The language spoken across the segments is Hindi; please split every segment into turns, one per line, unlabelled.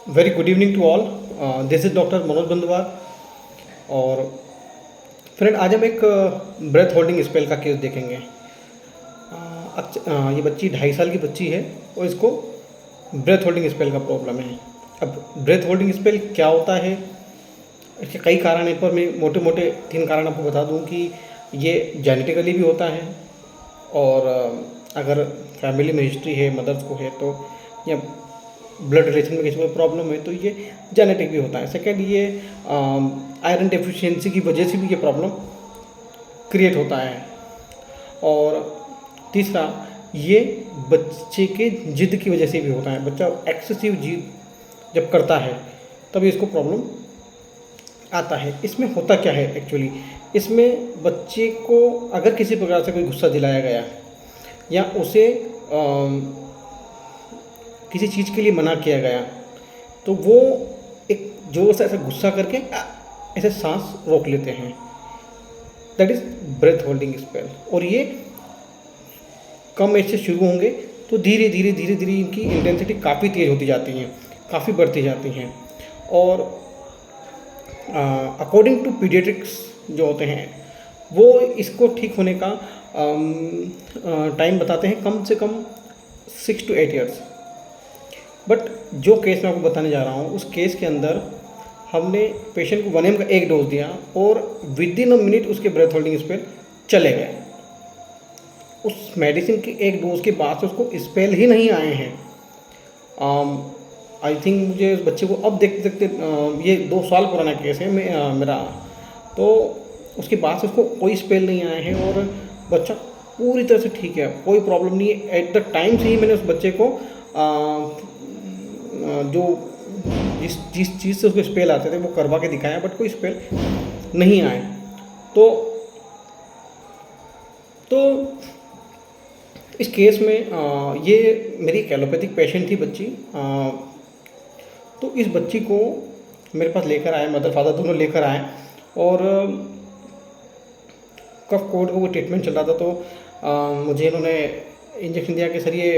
Very good evening to all. This is doctor Manoj Bandwar. और फ्रेंड, आज हम एक ब्रेथ होल्डिंग स्पेल का केस देखेंगे। ये बच्ची 2.5 साल की बच्ची है और इसको ब्रेथ होल्डिंग स्पेल का प्रॉब्लम है। अब ब्रेथ होल्डिंग स्पेल क्या होता है, इसके कई कारण हैं, पर मैं मोटे मोटे 3 कारण आपको बता दूं कि ये जेनेटिकली भी होता है, और अगर फैमिली में हिस्ट्री है, मदर्स को है तो, या ब्लड रिलेशन में किसी को प्रॉब्लम है तो ये जेनेटिक भी होता है। सेकेंड, ये आयरन डेफिशिएंसी की वजह से भी ये प्रॉब्लम क्रिएट होता है। और तीसरा, ये बच्चे के जिद की वजह से भी होता है। बच्चा एक्सेसिव जिद जब करता है तब इसको प्रॉब्लम आता है। इसमें होता क्या है एक्चुअली, इसमें बच्चे को अगर किसी प्रकार से कोई गुस्सा दिलाया गया या उसे किसी चीज़ के लिए मना किया गया तो वो एक जोर से ऐसा गुस्सा करके ऐसे सांस रोक लेते हैं। That is breath holding spell. और ये कम एज से शुरू होंगे तो धीरे धीरे धीरे धीरे इनकी इंटेंसिटी काफ़ी तेज़ होती जाती हैं, काफ़ी बढ़ती जाती हैं। और अकॉर्डिंग टू पीडियाट्रिक्स जो होते हैं वो इसको ठीक होने का टाइम बताते हैं, कम से कम 6 to 8 years। बट जो केस मैं आपको बताने जा रहा हूँ उस केस के अंदर हमने पेशेंट को 1 mg का एक डोज दिया और विद इन अ मिनट उसके ब्रेथ होल्डिंग स्पेल चले गए। उस मेडिसिन के एक डोज के बाद से उसको स्पेल ही नहीं आए हैं। आई थिंक मुझे उस बच्चे को अब देखते देखते ये 2 साल पुराना केस है मेरा, तो उसके बाद से उसको कोई स्पेल नहीं आए हैं और बच्चा पूरी तरह से ठीक है, कोई प्रॉब्लम नहीं है। एट द टाइम से ही मैंने उस बच्चे को जो जिस चीज़ से उसको स्पेल आते थे वो करवा के दिखाया, बट कोई स्पेल नहीं आए। तो इस केस में ये मेरी एलोपैथिक पेशेंट थी बच्ची। तो इस बच्ची को मेरे पास लेकर आए, मदर फादर दोनों लेकर आए, और कफ कोड का वो ट्रीटमेंट चल रहा था। तो मुझे इन्होंने इंजेक्शन दिया कि सर ये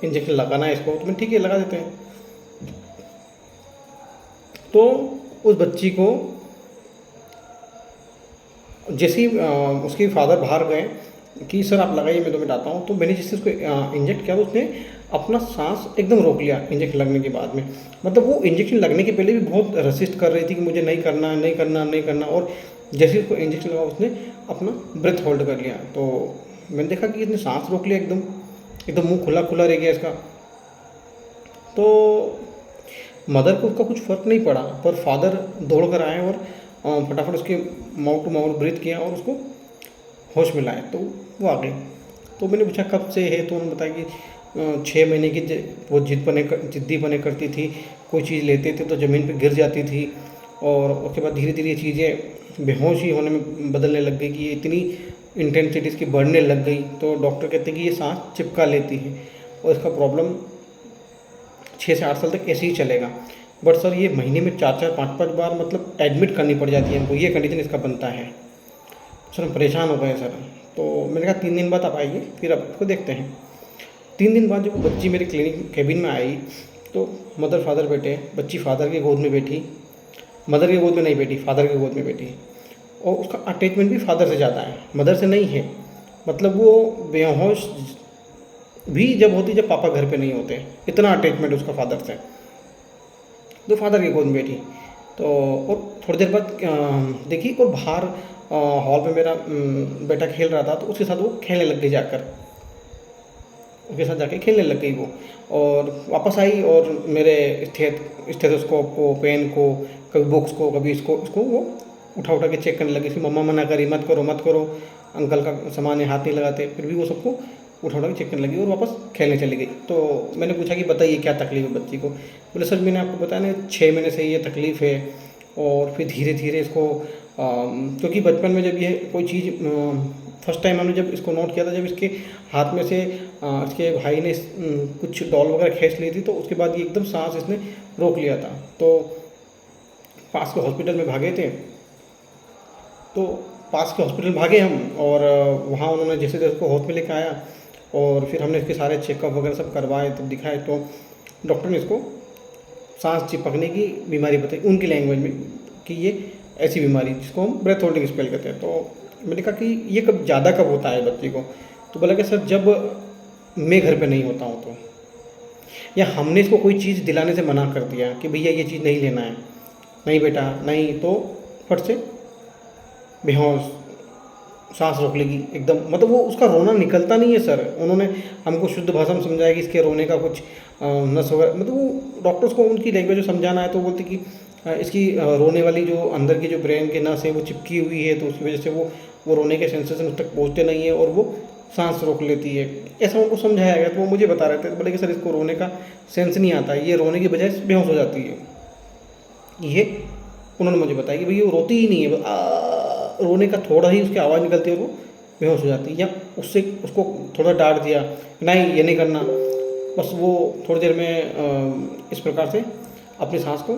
इंजेक्शन लगाना है इसको, तो मैं ठीक है लगा देते हैं। तो उस बच्ची को जैसे ही उसके फादर बाहर गए कि सर आप लगाइए, मैं तो मिटाता हूँ, तो मैंने जिससे उसको इंजेक्ट किया तो उसने अपना सांस एकदम रोक लिया इंजेक्शन लगने के बाद में। मतलब वो इंजेक्शन लगने के पहले भी बहुत रेसिस्ट कर रही थी कि मुझे नहीं करना नहीं करना नहीं करना, और जैसे उसको इंजेक्शन लगा उसने अपना ब्रेथ होल्ड कर लिया। तो मैंने देखा कि इसने सांस रोक लिया, एकदम एकदम मुंह खुला खुला रह गया इसका। तो मदर को उसका कुछ फ़र्क नहीं पड़ा, पर फादर दौड़ कर आए और फटाफट उसके माउथ टू माउथ ब्रीथ किया और उसको होश में लाए, तो वो आ गई। तो मैंने पूछा कब से है, तो उन्होंने बताया कि 6 महीने की वो जिद्दी बने करती थी, कोई चीज़ लेते थे तो ज़मीन पे गिर जाती थी, और उसके बाद धीरे धीरे ये चीज़ें बेहोश ही होने में बदलने लग गई कि इतनी इंटेंसिटी इसकी बढ़ने लग गई। तो डॉक्टर कहते हैं कि ये सांस चिपका लेती है और इसका प्रॉब्लम 6 से 8 साल तक ऐसे ही चलेगा। बट सर ये महीने में 4-4 5-5 बार मतलब एडमिट करनी पड़ जाती है हमको, ये कंडीशन इसका बनता है। सर हम परेशान हो गए सर। तो मैंने कहा 3 दिन बाद आप आइए, फिर अब इसको देखते हैं। 3 दिन बाद जब बच्ची मेरे क्लिनिक केबिन में आई तो मदर फादर बैठे, बच्ची फादर की गोद में बैठी, मदर की गोद में नहीं बैठी, फादर की गोद में बैठी, और उसका अटैचमेंट भी फादर से ज़्यादा है, मदर से नहीं है। मतलब वो बेहोश भी जब होती जब पापा घर पे नहीं होते, इतना अटैचमेंट उसका फादर से। तो फादर की गोद में बैठी, तो और थोड़ी देर बाद देखी, और बाहर हॉल में मेरा बेटा खेल रहा था तो उसके साथ वो खेलने लग गई, जाकर उसके साथ जाके खेलने लग गई वो, और वापस आई और मेरे स्टेथोस्कोप को, पेन को, कभी बुक्स को, कभी इसको वो उठा उठा के चेक करने लगी। इसकी मम्मा मना करी, मत करो मत करो, अंकल का सामान है हाथ नहीं लगाते, फिर भी वो सबको उठा उठा के चेक करने लगी और वापस खेलने चली गई। तो मैंने पूछा कि बताइए क्या तकलीफ़ है बच्ची को। बोले सर मैंने आपको बताया ना 6 महीने से ये तकलीफ़ है, और फिर धीरे धीरे इसको क्योंकि बचपन में जब ये कोई चीज़ फर्स्ट टाइम हमने जब इसको नोट किया था, जब इसके हाथ में से इसके भाई ने कुछ डॉल वगैरह खींच ली थी, तो उसके बाद ये एकदम सांस इसने रोक लिया था। तो पास के हॉस्पिटल में भागे थे, तो पास के हॉस्पिटल भागे हम, और वहाँ उन्होंने जैसे जैसे उसको होश में लेकर आया, और फिर हमने इसके सारे चेकअप वगैरह सब करवाए, तब दिखाए तो डॉक्टर ने इसको सांस चिपकने की बीमारी बताई उनकी लैंग्वेज में, कि ये ऐसी बीमारी जिसको हम ब्रेथ होल्डिंग स्पेल कहते हैं। तो मैंने कहा कि ये कब ज़्यादा कब होता है बच्चे को? तो बोला कि सर जब मैं घर पे नहीं होता हूँ तो, या हमने इसको कोई चीज़ दिलाने से मना कर दिया कि भैया ये चीज़ नहीं लेना है, नहीं बेटा नहीं, तो फट से बेहोश, सांस रोक लेगी एकदम, मतलब वो उसका रोना निकलता नहीं है सर। उन्होंने हमको शुद्ध भाषा में समझाया कि इसके रोने का कुछ नस वगैरह, मतलब वो डॉक्टर्स को उनकी लैंग्वेज में समझाना है तो बोलते कि इसकी रोने वाली जो अंदर की जो ब्रेन की नस है वो चिपकी हुई है, तो उसकी वजह से वो रोने के सेंसेशन उस तक पहुँचते नहीं है और वो सांस रोक लेती है। ऐसा उनको समझाया गया, तो वो मुझे बता रहे थे, तो बोले कि सर इसको रोने का सेंस नहीं आता, ये रोने की बजाय बेहोश हो जाती है। ये उन्होंने मुझे बताया कि भई वो रोती ही नहीं है, रोने का थोड़ा ही उसकी आवाज़ निकलती है और वो बेहोश हो जाती है। या उससे उसको थोड़ा डाँट दिया, नहीं ये नहीं करना, बस वो थोड़ी देर में इस प्रकार से अपनी सांस को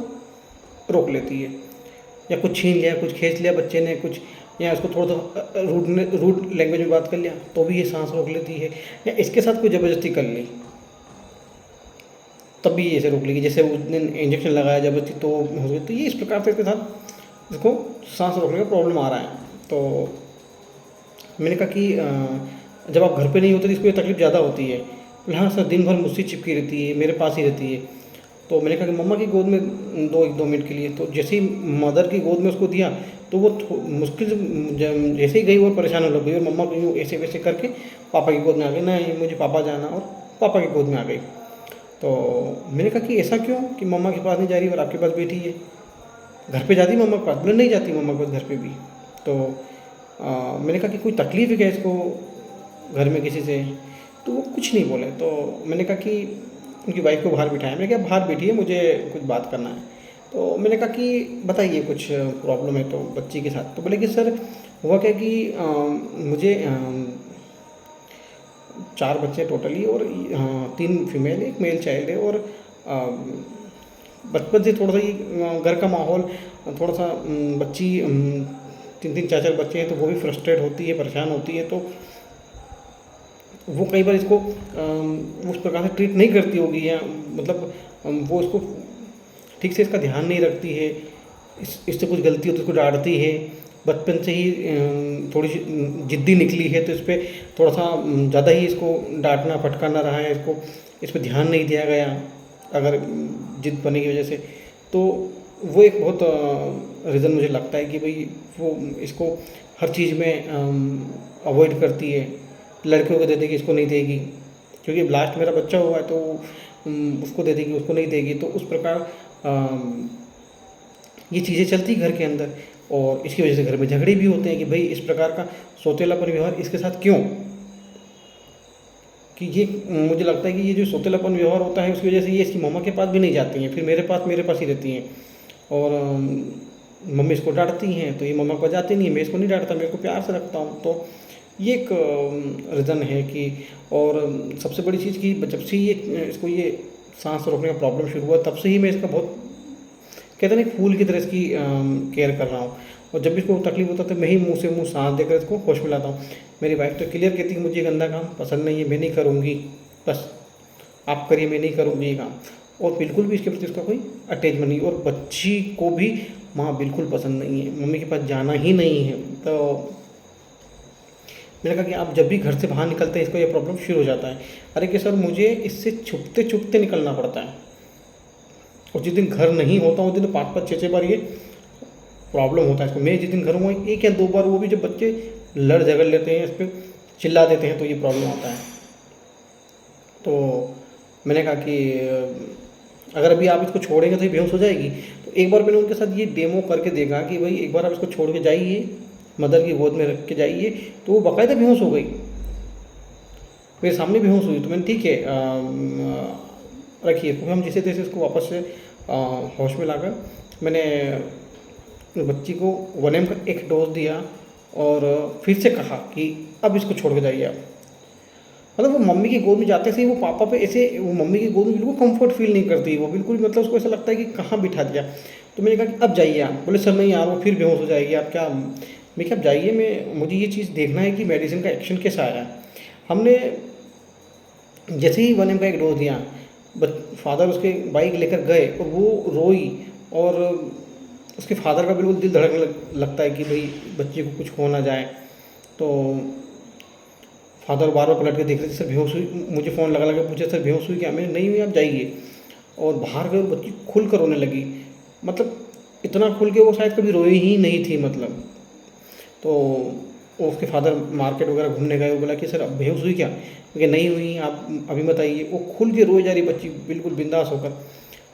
रोक लेती है। या कुछ छीन लिया, कुछ खींच लिया बच्चे ने कुछ, या इसको थोड़ा सा रूड लैंग्वेज में बात कर लिया तो भी ये सांस रोक लेती है। या इसके साथ कोई ज़बरदस्ती कर ली तब भी ये ऐसे रोक लेगी, जैसे उस दिन इंजेक्शन लगाया ज़बरदस्ती तो हो गई। तो ये इस प्रकार से इसके साथ इसको सांस रोकने का प्रॉब्लम आ रहा है। तो मैंने कहा कि जब आप घर पे नहीं होते तो इसको ये तकलीफ़ ज़्यादा होती है। बोले हाँ सर, दिन भर मुझसे चिपकी रहती है, मेरे पास ही रहती है। तो मैंने कहा कि मम्मा की गोद में दो 1-2 मिनट के लिए। तो जैसे ही मदर की गोद में उसको दिया तो वो मुश्किल से जैसे ही गई वो परेशान होने लग गई और मम्मा को यूँ ऐसे वैसे करके पापा की गोद में आ गई, नहीं मुझे पापा जाना, और पापा की गोद में आ गई। तो मैंने कहा कि ऐसा क्यों कि मम्मा के पास नहीं जा रही और आपके पास बैठी है? घर पे जाती मम्मा के पास? बोले नहीं जाती मम्मा के पास घर पे भी। तो मैंने कहा कि कोई तकलीफ़ है क्या इसको घर में किसी से? तो वो कुछ नहीं बोले। तो मैंने कहा कि उनकी वाइफ़ को बाहर बिठाया, मैंने कहा बाहर बैठिए, मुझे कुछ बात करना है। तो मैंने कहा कि बताइए कुछ प्रॉब्लम है तो बच्ची के साथ? तो बोले कि सर हुआ क्या कि मुझे 4 बच्चे टोटली और 3 फीमेल 1 मेल चाइल्ड है। और बचपन से थोड़ा-सा ये घर का माहौल थोड़ा-सा बच्ची 3-3 4-4 बच्चे हैं तो वो भी फ्रस्ट्रेट होती है, परेशान होती है। तो वो कई बार इसको उस प्रकार से ट्रीट नहीं करती होगी, या मतलब वो इसको ठीक से इसका ध्यान नहीं रखती है। इससे कुछ गलती हो तो उसको डाँटती है। बचपन से ही थोड़ी-सी ज़िद्दी निकली है तो इस पे थोड़ा-सा ज़्यादा ही इसको डाँटना फटकारना रहा है, इसको इस पे ध्यान नहीं दिया गया अगर ज़िद बनने की वजह से। तो वो एक बहुत रीज़न मुझे लगता है कि भई वो इसको हर चीज़ में अवॉइड करती है। लड़कियों को दे देगी, इसको नहीं देगी, क्योंकि लास्ट मेरा बच्चा हुआ है तो उसको दे देगी, उसको नहीं देगी। तो उस प्रकार ये चीज़ें चलती घर के अंदर, और इसकी वजह से घर में झगड़े भी होते हैं कि भाई इस प्रकार का सौतेलापन व्यवहार इसके साथ क्यों? कि ये मुझे लगता है कि ये जो सौतेलापन व्यवहार होता है उसकी वजह से ये इसकी मम्मा के पास भी नहीं जाती हैं, फिर मेरे पास ही रहती हैं। और मम्मी इसको डाँटती हैं तो ये मम्मा के पास जाती नहीं है, मैं इसको नहीं डाँटता, मैं इसको प्यार से रखता हूँ। तो ये एक रीज़न है कि, और सबसे बड़ी चीज़ कि जब से ये इसको ये साँस रोकने का प्रॉब्लम शुरू हुआ तब से ही मैं इसका बहुत, कहते हैं ना, फूल की तरह इसकी केयर कर रहा हूँ। और जब भी इसको तकलीफ़ होता है तो मैं ही मुँह से मुँह साँस देकर इसको होश में लाता हूँ। मेरी वाइफ़ तो क्लियर कहती है कि मुझे ये गंदा काम पसंद नहीं है, मैं नहीं करूँगी, बस आप करिए, मैं नहीं करूँगी ये काम। और बिल्कुल भी इसके प्रति उसका कोई अटैचमेंट नहीं। और बच्ची को भी माँ बिल्कुल पसंद नहीं है, मम्मी के पास जाना ही नहीं है। तो मैंने कहा कि आप जब भी घर से बाहर निकलते हैं इसको ये प्रॉब्लम शुरू हो जाता है। अरे कि सर मुझे इससे छुपते निकलना पड़ता है, और जिस दिन घर नहीं होता उस दिन तो 5-5 6-6 बार ये प्रॉब्लम होता है इसको। मैं जिस दिन घर हुआ 1 या 2 बार, वो भी जब बच्चे लड़ झगड़ लेते हैं, इस पर चिल्ला देते हैं तो ये प्रॉब्लम आता है। तो मैंने कहा कि अगर अभी आप इसको छोड़ेंगे तो ये बेहोश हो जाएगी। तो एक बार मैंने उनके साथ ये डेमो करके देखा कि भाई एक बार आप इसको छोड़ के जाइए, मदर की गोद में रख के जाइए, तो वो बाकायदा बेहोश हो गई, मेरे सामने बेहोश हुई। तो मैंने ठीक है रखिए, तो हम जैसे तैसे इसको वापस से होश में लाकर मैंने बच्ची को 1M का एक डोज दिया, और फिर से कहा कि अब इसको छोड़ के जाइए आप। मतलब वो मम्मी की गोद में जाते से ही वो पापा पे ऐसे, वो मम्मी की गोद में बिल्कुल कंफर्ट फील नहीं करती, वो बिल्कुल, मतलब उसको ऐसा लगता है कि कहाँ बिठा दिया। तो मैंने कहा कि अब जाइए आप। बोले सर नहीं यार वो फिर बेहोश हो जाएगी, आप क्या? मैं क्या, अब जाइए, मुझे ये चीज़ देखना है कि मेडिसिन का एक्शन कैसा आया। हमने जैसे ही 1M का एक डोज दिया, फादर उसके बाइक लेकर गए और वो रोई, और उसके फादर का बिल्कुल दिल धड़कने लगता है कि भाई बच्चे को कुछ हो ना जाए। तो फादर बार बार पलट के देख रहे थे, सर बेहोश हुई, मुझे फ़ोन लगा लगा पूछे, सर बेहोश हुई क्या? मैंने नहीं हुई, आप जाइए। और बाहर गए, बच्ची खुल कर रोने लगी, मतलब इतना खुल के वो शायद कभी रोई ही नहीं थी मतलब। तो वो उसके फादर मार्केट वगैरह घूमने गए, वो बोला कि सर अब बेहोश हुई क्या? क्योंकि नहीं हुई, आप अभी बताइए। वो खुल के रोई जा रही बच्ची बिल्कुल बिंदास होकर,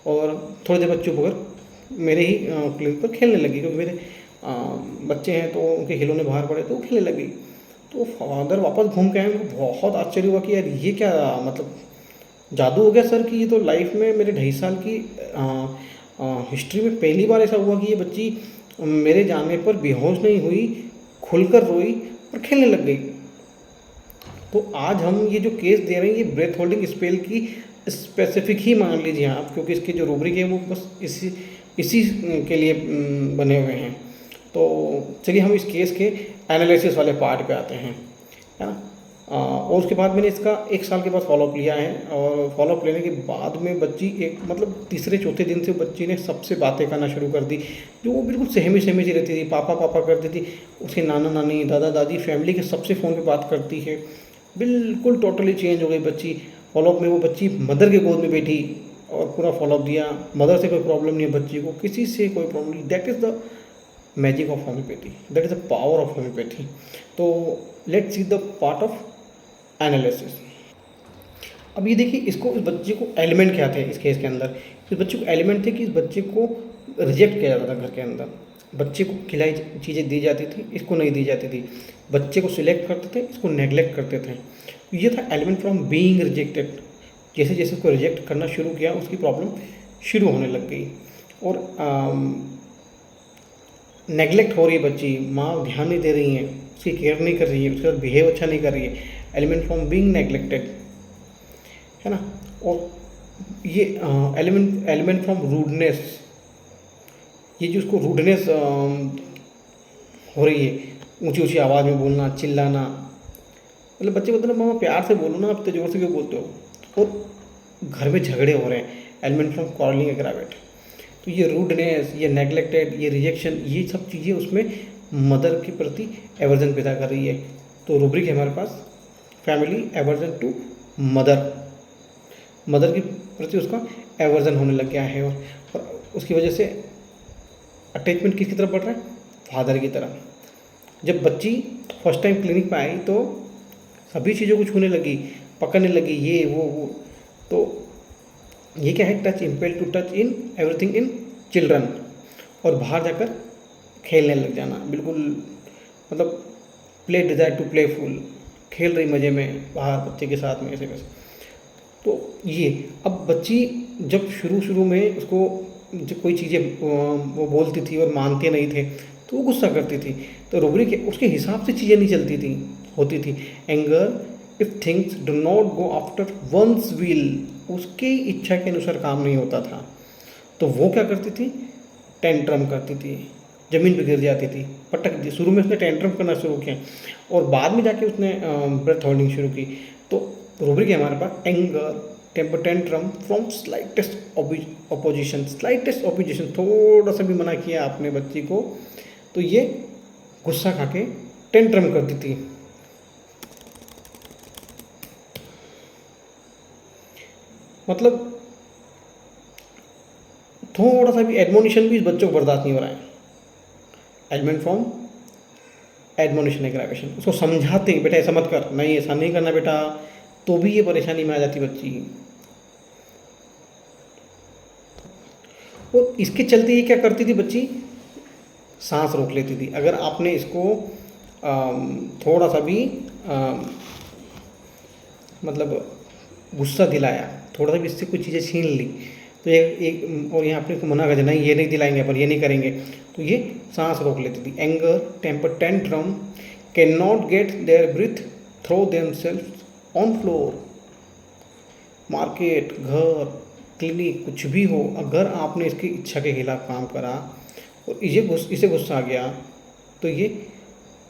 और थोड़ी देर बाद चुप होकर मेरे ही क्लिनिक पर खेलने लगी, क्योंकि मेरे बच्चे हैं तो उनके खिलौने बाहर पड़े तो वो खेलने लगी। तो फादर वापस घूम के आए, उनको बहुत आश्चर्य हुआ कि यार ये क्या, मतलब जादू हो गया सर, कि ये तो लाइफ में मेरे 2.5 साल की हिस्ट्री में पहली बार ऐसा हुआ कि ये बच्ची मेरे जाने पर बेहोश नहीं हुई, खुलकर रोई और खेलने लग गई। तो आज हम ये जो केस दे रहे हैं, ये ब्रेथ होल्डिंग स्पेल की स्पेसिफिक ही मान लीजिए आप, क्योंकि इसके जो रूब्रिक है वो बस इसी के लिए बने हुए हैं। तो चलिए हम इस केस के एनालिसिस वाले पार्ट पे आते हैं, है ना। और उसके बाद मैंने इसका 1 साल के बाद फॉलोअप लिया है, और फॉलोअप लेने के बाद में बच्ची एक मतलब तीसरे चौथे दिन से बच्ची ने सबसे बातें करना शुरू कर दी, जो वो बिल्कुल सहमी सहमी सी रहती थी, पापा पापा करती थी। उसके नाना नानी दादा दादी फैमिली के सबसे फ़ोन पे बात करती है, बिल्कुल टोटली चेंज हो गई बच्ची। फॉलोअप में वो बच्ची मदर के गोद में बैठी और पूरा फॉलोअप दिया। मदर से कोई प्रॉब्लम नहीं है बच्ची को, किसी से कोई प्रॉब्लम नहीं। That is the magic of homeopathy, that is the power of homeopathy. तो let's see the part of analysis. अब ये देखिए, इसको इस बच्चे को एलिमेंट क्या थे इस केस के अंदर। इस बच्चे को एलिमेंट थे कि इस बच्चे को रिजेक्ट किया जाता था घर के अंदर। बच्चे को खिलाई चीज़ें दी जाती थी, इसको नहीं दी जाती थी। बच्चे को सिलेक्ट करते थे, इसको नेग्लेक्ट करते थे। ये था एलिमेंट फ्रॉम बीइंग रिजेक्टेड। जैसे जैसे उसको रिजेक्ट करना शुरू किया, उसकी प्रॉब्लम शुरू होने लग गई। और नेग्लेक्ट हो रही है बच्ची, माँ ध्यान नहीं दे रही है, उसकी केयर नहीं कर रही है, उसके साथ बिहेव अच्छा नहीं कर रही है। एलिमेंट फ्रॉम बीइंग नेग्लेक्टेड, है ना। और ये एलिमेंट फ्रॉम रूडनेस, ये जो उसको रूडनेस हो रही है, ऊंची ऊंची आवाज़ में बोलना, चिल्लाना। मतलब बच्चे बोलते ना, मामा प्यार से बोलो ना, आप तो जोर से क्यों बोलते हो। और घर में झगड़े हो रहे हैं, एलिमेंट फ्रॉम कॉर्लिंग एग्रावेट। तो ये रूडनेस, ये नेग्लेक्टेड, ये रिजेक्शन, ये सब चीज़ें उसमें मदर के प्रति एवर्जन पैदा कर रही है। तो रूब्रिक है हमारे पास, family aversion to mother, mother के प्रति उसका एवर्जन होने लग गया है। और उसकी वजह से अटैचमेंट किसकी तरफ बढ़ रहा है? फादर की तरफ। जब बच्ची फर्स्ट टाइम क्लिनिक पे आई तो सभी चीज़ों को छूने लगी, पकड़ने लगी, ये वो। तो ये क्या है? Touch, impel to touch in everything in children. और बाहर जाकर खेलने लग जाना, बिल्कुल मतलब प्ले डिज़ायर टू प्लेफुल, खेल रही मज़े में बाहर बच्चे के साथ में, ऐसे वैसे। तो ये अब बच्ची जब शुरू में उसको जब कोई चीज़ें वो बोलती थी और मानते नहीं थे तो वो गुस्सा करती थी। तो रूब्रिक उसके हिसाब से चीज़ें नहीं चलती थी, होती थी। Anger, if things do not go after one's will, उसकी इच्छा के अनुसार काम नहीं होता था तो वो क्या करती थी? टेंट्रम करती थी, ज़मीन पे गिर जाती थी, पटक दी। शुरू में उसने टेंट्रम करना शुरू किया और बाद में जाके उसने ब्रेथ होल्डिंग शुरू की। तो रूब्रिक है हमारे पास, anger, temper tantrum from slightest opposition. Slightest opposition, थोड़ा सा भी मना किया आपने बच्ची को तो ये गुस्सा खा के टेंट्रम करती थी। मतलब थोड़ा सा भी एडमोनिशन भी इस बच्चों को बर्दाश्त नहीं हो रहा है। एलिमेंट फ्रॉम एडमोनिशन एग्रावेशन, उसको समझाते हैं बेटा ऐसा मत कर, नहीं ऐसा नहीं करना बेटा, तो भी ये परेशानी में आ जाती बच्ची। और इसके चलते ये क्या करती थी बच्ची? सांस रोक लेती थी। अगर आपने इसको थोड़ा सा भी मतलब गुस्सा दिलाया, थोड़ा सा भी इससे कोई चीज़ें छीन ली तो एक और यहाँ आपने इसको मना कर दिया, नहीं ये नहीं दिलाएंगे पर ये नहीं करेंगे, तो ये सांस रोक लेती थी। Anger, temper tantrum can not get their breath, throw themselves on floor. Market, घर, क्लिनिक, कुछ भी हो, अगर आपने इसकी इच्छा के खिलाफ काम करा और इसे गुस्सा आ गया तो ये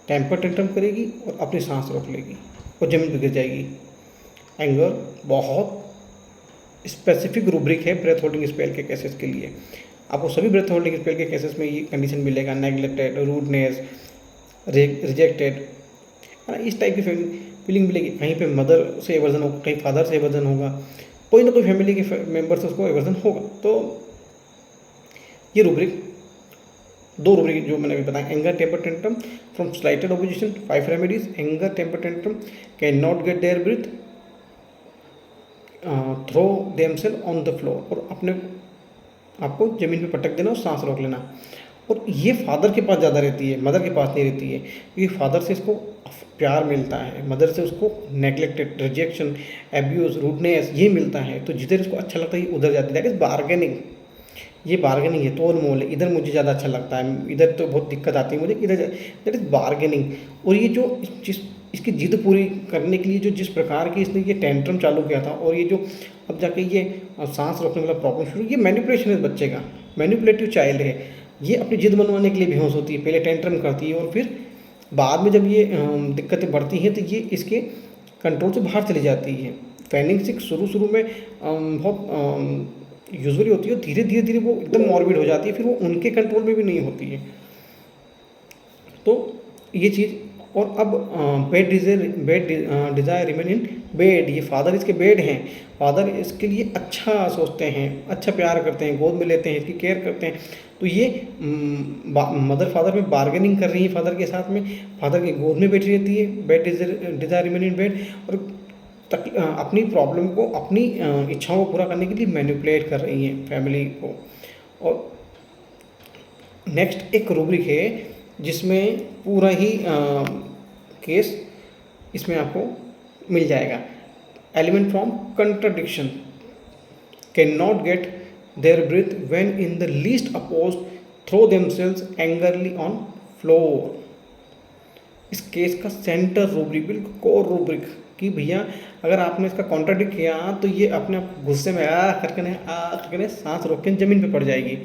टेम्पर टेंट्रम करेगी और अपनी सांस रोक लेगी और ज़मीन पर गिर जाएगी। एंगर बहुत स्पेसिफिक रूब्रिक है ब्रेथ होल्डिंग स्पेल के केसेस के लिए। आपको सभी ब्रेथ होल्डिंग स्पेल के केसेस में ये कंडीशन मिलेगा, नेग्लेक्टेड, रूडनेस, रिजेक्टेड, है ना, इस टाइप की फीलिंग मिलेगी। कहीं पे मदर से एवर्जन होगा, कहीं फादर से एवर्जन होगा, कोई ना कोई फैमिली के मेंबर से उसको एवर्जन होगा। तो ये रूब्रिक, दो रूब्रिक जो मैंने अभी बताया, anger temper tantrum from slighted opposition, 5 remedies, anger temper tantrum can not get their breath, throw themself on the floor, और अपने आपको ज़मीन पे पटक देना और सांस रोक लेना। और ये फादर के पास ज़्यादा रहती है, मदर के पास नहीं रहती है, क्योंकि फादर से इसको प्यार मिलता है, मदर से उसको नेग्लेक्टेड, रिजेक्शन, एब्यूज़, रूडनेस ये मिलता है। तो जिधर इसको अच्छा लगता है ये उधर जाती है। दैट इज़ बार्गेनिंग, ये बार्गेनिंग है, तोल मोल है। इधर मुझे ज़्यादा अच्छा लगता है, इधर तो बहुत दिक्कत आती है मुझे, इधर, दैट इज़ बार्गेनिंग। और ये जो जिस इसकी जिद पूरी करने के लिए जो जिस प्रकार की इसने ये टेंट्रम चालू किया था, और ये जो अब जाके ये सांस रोकने वाला प्रॉब्लम शुरू, ये मैनिपुलेशन है बच्चे का, मैनिपुलेटिव चाइल्ड है। ये अपनी जिद मनवाने के लिए बेहोश होती है, पहले टेंट्रम करती है, और फिर बाद में जब ये दिक्कतें बढ़ती हैं तो ये इसके कंट्रोल से बाहर चली जाती है। फैनिंग सिक शुरू में बहुत यूजुअली होती है, धीरे धीरे वो एकदम मॉर्बिड हो जाती है, फिर वो उनके कंट्रोल में भी नहीं होती है। तो ये चीज़, और अब bed desire remain in bed, ये फादर इसके बेड हैं, फादर इसके लिए अच्छा सोचते हैं, अच्छा प्यार करते हैं, गोद में लेते हैं, इसकी केयर करते हैं। तो ये मदर फादर में बार्गेनिंग कर रही है फादर के साथ में, फादर की गोद में बैठी रहती है, bed desire remain in bed, और अपनी प्रॉब्लम को, अपनी इच्छाओं को पूरा करने के लिए मैनिपुलेट कर रही हैं फैमिली को। और नेक्स्ट एक रूब्रिक है जिसमें पूरा ही केस इसमें आपको मिल जाएगा। Element from contradiction, can not get their breath when in the least oppose, throw themselves angrily on floor. इस केस का सेंटर रूब्रिक, बिल्कुल कोर रूब्रिक, कि भैया अगर आपने इसका कॉन्ट्राडिक्ट किया तो ये अपने आप गुस्से में आ करके सांस रोक के ज़मीन पे पड़ जाएगी।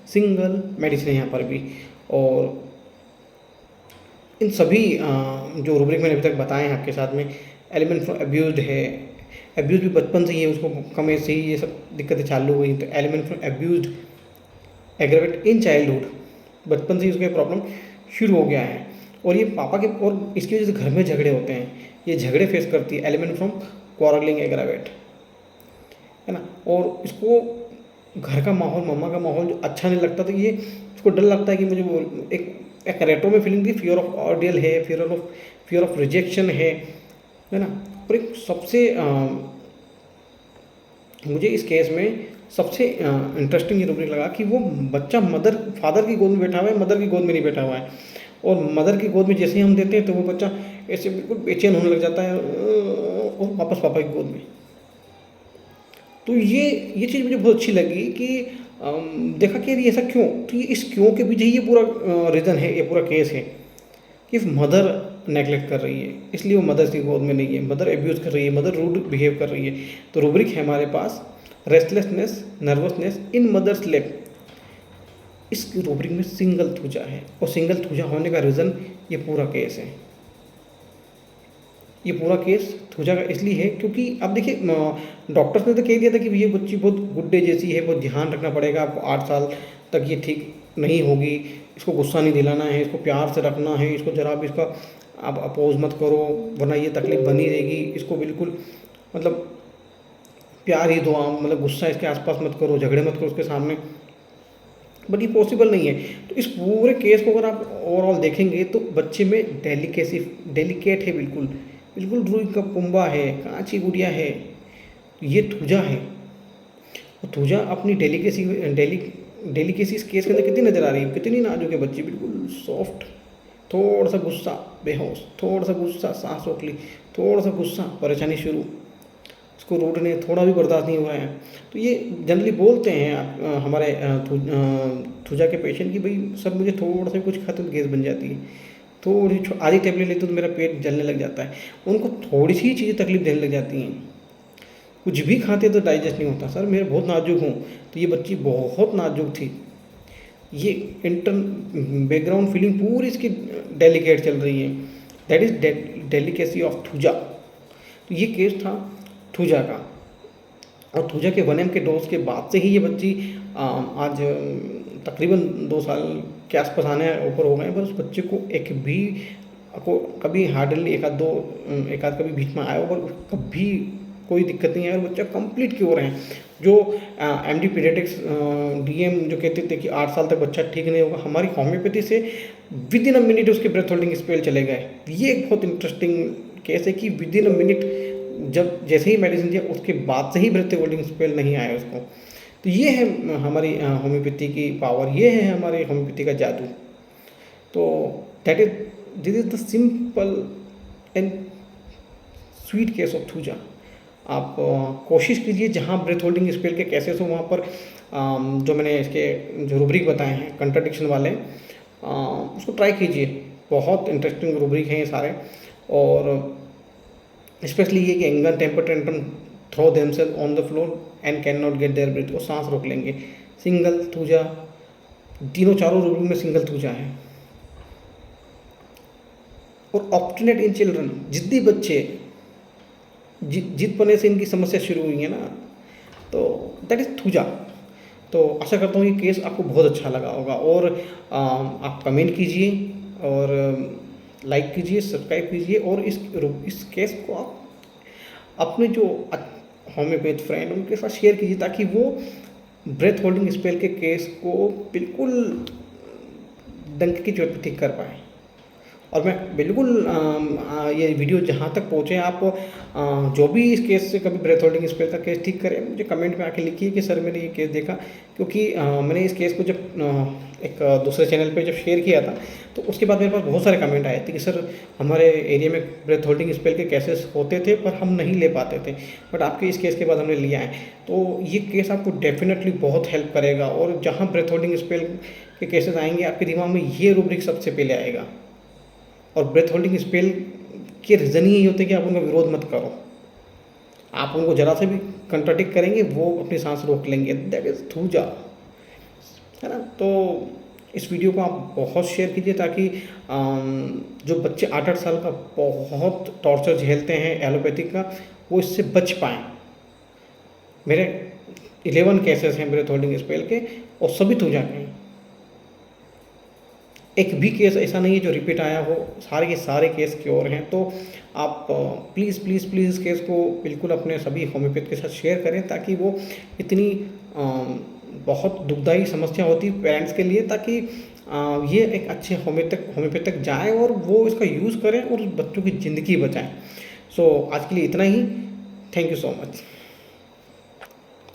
सिंगल मेडिसिन है यहाँ पर भी। और इन सभी जो रूब्रिक मैंने अभी तक बताए हैं आपके साथ में, एलिमेंट फ्रॉम एब्यूज्ड है, एब्यूज भी बचपन से ही है, उसको कम ऐसे ही ये सब दिक्कतें चालू हुई। तो ailment from abused aggravate in childhood, बचपन से ही उसके प्रॉब्लम शुरू हो गया है। और ये पापा के, और इसकी वजह से घर में झगड़े होते हैं, ये झगड़े फेस करती है। एलिमेंट फ्रॉम क्वारलिंग एग्रेवेट, है ना। और इसको घर का माहौल, मम्मा का माहौल जो अच्छा नहीं लगता, तो ये इसको डर लगता है कि मुझे वो एक रेटो में फीलिंग थी, फियर ऑफ ऑर्डियल है, फियर ऑफ रिजेक्शन है ना। और एक सबसे मुझे इस केस में सबसे इंटरेस्टिंग ये रूब्रिक लगा कि वो बच्चा फादर की गोद में बैठा हुआ है, मदर की गोद में नहीं बैठा हुआ है। और मदर की गोद में जैसे ही हम देते हैं तो वो बच्चा ऐसे बिल्कुल बेचैन होने लग जाता है, और वापस पापा की गोद में। तो ये चीज़ मुझे बहुत अच्छी लगी कि देखा कि ये ऐसा क्यों, तो ये इस क्यों के पीछे ये पूरा रीज़न है, ये पूरा केस है कि मदर नेगलेक्ट कर रही है, इसलिए वो मदर की गोद में नहीं है, मदर एब्यूज़ कर रही है, मदर रूड बिहेव कर रही है। तो रूब्रिक है हमारे पास रेस्टलेसनेस, नर्वसनेस इन मदर्स लैप। इस रूब्रिक में सिंगल थूजा है, और सिंगल थूजा होने का रीज़न ये पूरा केस है। ये पूरा केस थूजा का इसलिए है क्योंकि अब देखिए, डॉक्टर्स ने तो कह दिया था कि ये बच्ची बहुत गुड्डे जैसी है, बहुत ध्यान रखना पड़ेगा आपको, 8 साल तक ये ठीक नहीं होगी, इसको गुस्सा नहीं दिलाना है, इसको प्यार से रखना है, इसको ज़रा भी इसका आप अपोज मत करो वरना ये तकलीफ बनी रहेगी, इसको बिल्कुल मतलब प्यार ही दो, मतलब गुस्सा इसके आसपास मत करो, झगड़े मत करो उसके सामने। बट ये पॉसिबल नहीं है। तो इस पूरे केस को अगर आप ओवरऑल देखेंगे तो बच्चे में डेलिकेट है, बिल्कुल रूई का कुंबा है, कांची गुड़िया है, ये थूजा है। और थूजा अपनी डेलिकेसी इस केस के अंदर कितनी नज़र आ रही है, कितनी नाजुक है बच्ची, बिल्कुल सॉफ्ट, थोड़ा सा गुस्सा बेहोश, थोड़ा सा गुस्सा सांस रोक ली, थोड़ा सा गुस्सा परेशानी शुरू, इसको रोकने थोड़ा भी बर्दाश्त नहीं हो रहा है। तो ये जनरली बोलते हैं हमारे थूजा के पेशेंट कि भाई सर मुझे थोड़ा सा कुछ खाते तो गैस बन जाती है, थोड़ी आधी टेबलेट लेते तो मेरा पेट जलने लग जाता है। उनको थोड़ी सी चीज़ें तकलीफ देने लग जाती हैं, कुछ भी खाते तो डाइजेस्ट नहीं होता। सर मेरे बहुत नाजुक हूँ, तो ये बच्ची बहुत नाजुक थी, ये बैकग्राउंड फीलिंग पूरी इसकी डेलिकेट चल रही है। That is delicacy of thuja. तो ये केस था थूजा का। और थूजा के 1 के डोज के बाद से ही ये बच्ची आज तकरीबन 2 साल के आसपास आने ऊपर हो गए हैं, पर उस बच्चे को एक भी को कभी हार्डली एक आध कभी बीच में आया हो, पर कभी कोई दिक्कत नहीं है और बच्चा कंप्लीट क्योर है। जो एमडी पीडियाट्रिक्स डीएम जो कहते थे कि 8 साल तक बच्चा ठीक नहीं होगा, हमारी होम्योपैथी से विद इन अ मिनट उसके ब्रेथ होल्डिंग स्पेल चले गए। ये एक बहुत इंटरेस्टिंग केस है कि विद इन अ मिनट जब जैसे ही मेडिसिन दिया उसके बाद से ही ब्रेथ होल्डिंग स्पेल नहीं आया उसको। तो ये है हमारी होम्योपैथी की पावर, ये है हमारे होम्योपैथी का जादू। तो this is the simple and sweet case of thuja. आप कोशिश कीजिए जहाँ ब्रेथ होल्डिंग स्पेल के केसेस हो वहाँ पर जो मैंने इसके जो रूब्रिक बताए हैं कंट्राडिक्शन वाले, उसको ट्राई कीजिए। बहुत इंटरेस्टिंग रूब्रिक हैं ये सारे। और स्पेशली ये कि anger temper tantrum throw themself on the floor and can not get their breath, वो सांस रोक लेंगे। सिंगल थूजा, तीनों चारों रूब्रिक में सिंगल थूजा है। और ऑब्स्टिनेट इन चिल्ड्रन, जिद्दी बच्चे, जिद पने से इनकी समस्या शुरू हुई है ना, तो दैट इज थूजा। तो आशा करता हूँ ये केस आपको बहुत अच्छा लगा होगा। और आप कमेंट कीजिए और लाइक कीजिए, सब्सक्राइब कीजिए और इस केस को आप अपने जो होम्योपैथ फ्रेंड उनके साथ शेयर कीजिए, ताकि वो ब्रेथ होल्डिंग स्पेल के केस को बिल्कुल डंके की चोट पर ठीक कर पाए। और मैं बिल्कुल ये वीडियो जहाँ तक पहुँचे, आप जो भी इस केस से कभी ब्रेथ होल्डिंग स्पेल का केस ठीक करें, मुझे कमेंट में आके लिखिए कि सर मैंने ये केस देखा। क्योंकि मैंने इस केस को जब एक दूसरे चैनल पे जब शेयर किया था, तो उसके बाद मेरे पास बहुत सारे कमेंट आए थे कि सर हमारे एरिया में ब्रेथ होल्डिंग स्पेल के केसेस होते थे पर हम नहीं ले पाते थे, बट आपके इस केस के बाद हमने लिया है। तो ये केस आपको डेफिनेटली बहुत हेल्प करेगा। और जहाँ ब्रेथ होल्डिंग स्पेल के केसेस आएंगे, आपके दिमाग में ये रूब्रिक सबसे पहले आएगा। और ब्रेथ होल्डिंग स्पेल के रीज़न ही यही होते हैं कि आप उनका विरोध मत करो। आप उनको जरा से भी कंट्राडिक्ट करेंगे, वो अपनी सांस रोक लेंगे। दैट इज थूजा, है ना। तो इस वीडियो को आप बहुत शेयर कीजिए, ताकि जो बच्चे 8-8 साल का बहुत टॉर्चर झेलते हैं एलोपैथिक का, वो इससे बच पाएँ। मेरे 11 केसेस हैं ब्रेथ होल्डिंग स्पेल के और सभी थूजा के हैं। एक भी केस ऐसा नहीं है जो रिपीट आया हो, सारे के सारे केस क्योर हैं। तो आप प्लीज़ प्लीज़ प्लीज़ इस केस को बिल्कुल अपने सभी होम्योपैथ के साथ शेयर करें, ताकि वो इतनी बहुत दुखदायी समस्या होती है पेरेंट्स के लिए, ताकि ये एक अच्छे होम्योपैथ तक जाए और वो इसका यूज़ करें और बच्चों की ज़िंदगी बचाएं। सो आज के लिए इतना ही। Thank you so much.